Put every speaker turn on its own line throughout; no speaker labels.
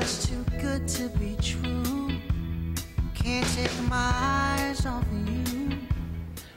It's too good to be true. Can't take my eyes off of you.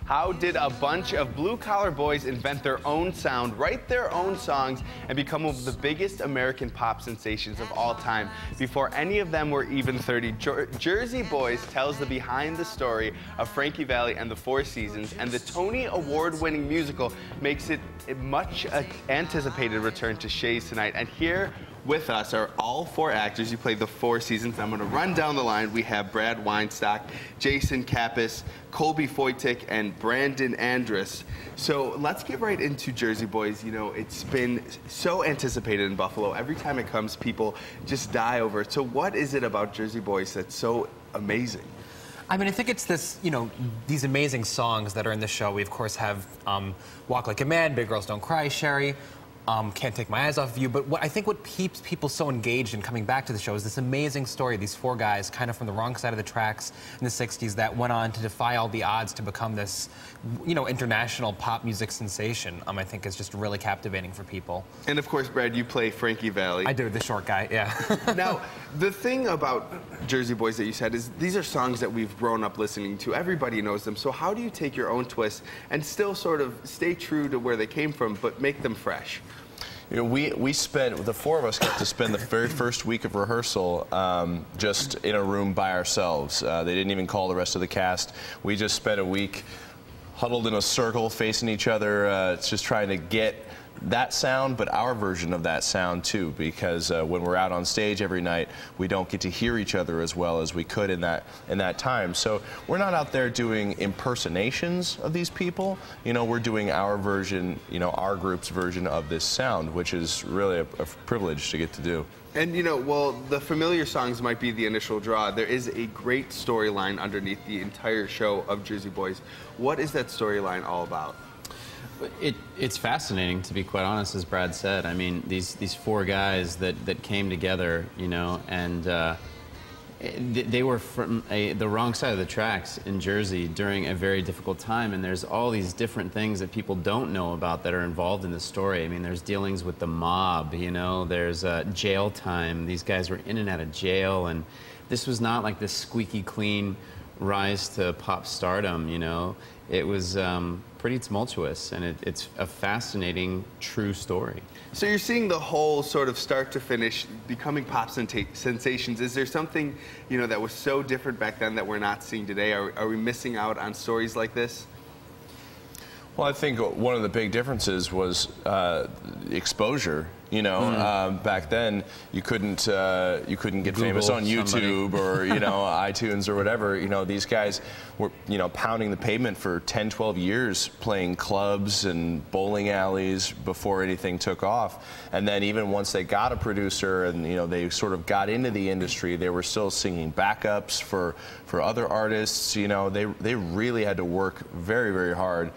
How did a bunch of blue-collar boys invent their own sound, write their own songs, and become one of the biggest American pop sensations of all time before any of them were even 30? Jersey Boys tells the behind the story of Frankie Valli and the Four Seasons, and the Tony Award-winning musical makes it a much anticipated return to Shays tonight. And here with us are all four actors. You played the Four Seasons. I'm going to run down the line. We have Brad Weinstock, Jason Kappas, Colby Foytik, and Brandon Andrus. So let's get right into Jersey Boys. You know, it's been so anticipated in Buffalo. Every time it comes, people just die over it. So what is it about Jersey Boys that's so amazing?
I mean, I think it's this, you know, these amazing songs that are in the show. We, of course, have Walk Like a Man, Big Girls Don't Cry, Sherry, Can't Take My Eyes Off of You. But I think what keeps people so engaged in coming back to the show is this amazing story. These four guys, kind of from the wrong side of the tracks in the 60s, that went on to defy all the odds to become this, you know, international pop music sensation. I think is just really captivating for people.
And of course, Brad, you play Frankie Valli.
I do, the short guy, yeah.
Now, the thing about Jersey Boys that you said is these are songs that we've grown up listening to. Everybody knows them. So how do you take your own twist and still sort of stay true to where they came from, but make them fresh?
You know, we spent, the four of us got to spend the very first week of rehearsal just in a room by ourselves. They didn't even call the rest of the cast. We just spent a week huddled in a circle facing each other, just trying to get that sound, but our version of that sound too, because when we're out on stage every night, we don't get to hear each other as well as we could in that time. So we're not out there doing impersonations of these people. You know, we're doing our version, you know, our group's version of this sound, which is really a privilege to get to do.
And you know, well, the familiar songs might be the initial draw. There is a great storyline underneath the entire show of Jersey Boys. What is that storyline all about?
It's fascinating, to be quite honest, as Brad said. I mean, these four guys that came together, you know, and they were from the wrong side of the tracks in Jersey during a very difficult time, and there's all these different things that people don't know about that are involved in the story. I mean, there's dealings with the mob, you know, there's jail time. These guys were in and out of jail, and this was not like this squeaky clean rise to pop stardom, you know. It was pretty tumultuous, and it's a fascinating, true story.
So you're seeing the whole sort of start to finish becoming pop sensations. Is there something, you know, that was so different back then that we're not seeing today? Are we missing out on stories like this?
Well, I think one of the big differences was exposure. You know, back then you couldn't get Google famous on YouTube or, you know, iTunes or whatever. You know, these guys were, you know, pounding the pavement for 10, 12 years, playing clubs and bowling alleys before anything took off. And then even once they got a producer and, you know, they sort of got into the industry, they were still singing backups for other artists. You know, they really had to work very, very hard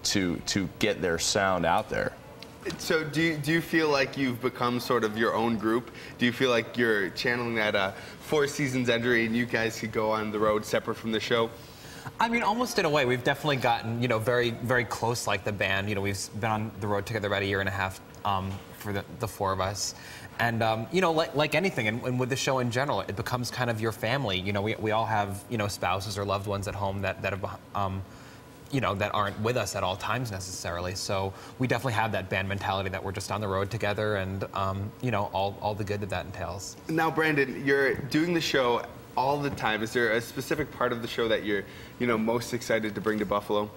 to get their sound out there.
So do you feel like you've become sort of your own group? Do you feel like you're channeling that Four Seasons entry and you guys could go on the road separate from the show?
I mean, almost in a way. We've definitely gotten, you know, very, very close like the band. You know, we've been on the road together about a year and a half for the four of us. And, you know, like anything, and with the show in general, it becomes kind of your family. You know, we all have, you know, spouses or loved ones at home that have, you know, that aren't with us at all times necessarily. So we definitely have that band mentality that we're just on the road together and, you know, all the good that entails. Now,
Brandon, you're doing the show all the time. Is there a specific part of the show that you're, you know, most excited to bring to Buffalo?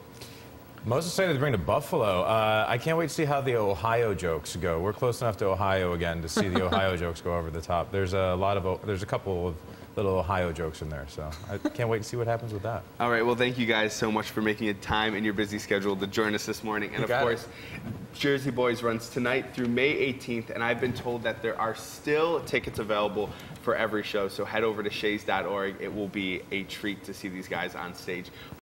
Most excited to bring to Buffalo. I can't wait to see how the Ohio jokes go. We're close enough to Ohio again to see the Ohio jokes go over the top. There's a couple of little Ohio jokes in there, so I can't wait to see what happens with that.
All right, well, thank you guys so much for making a time in your busy schedule to join us this morning. And of course, Jersey Boys runs tonight through May 18th, and I've been told that there are still tickets available for every show, so head over to shays.org. It will be a treat to see these guys on stage.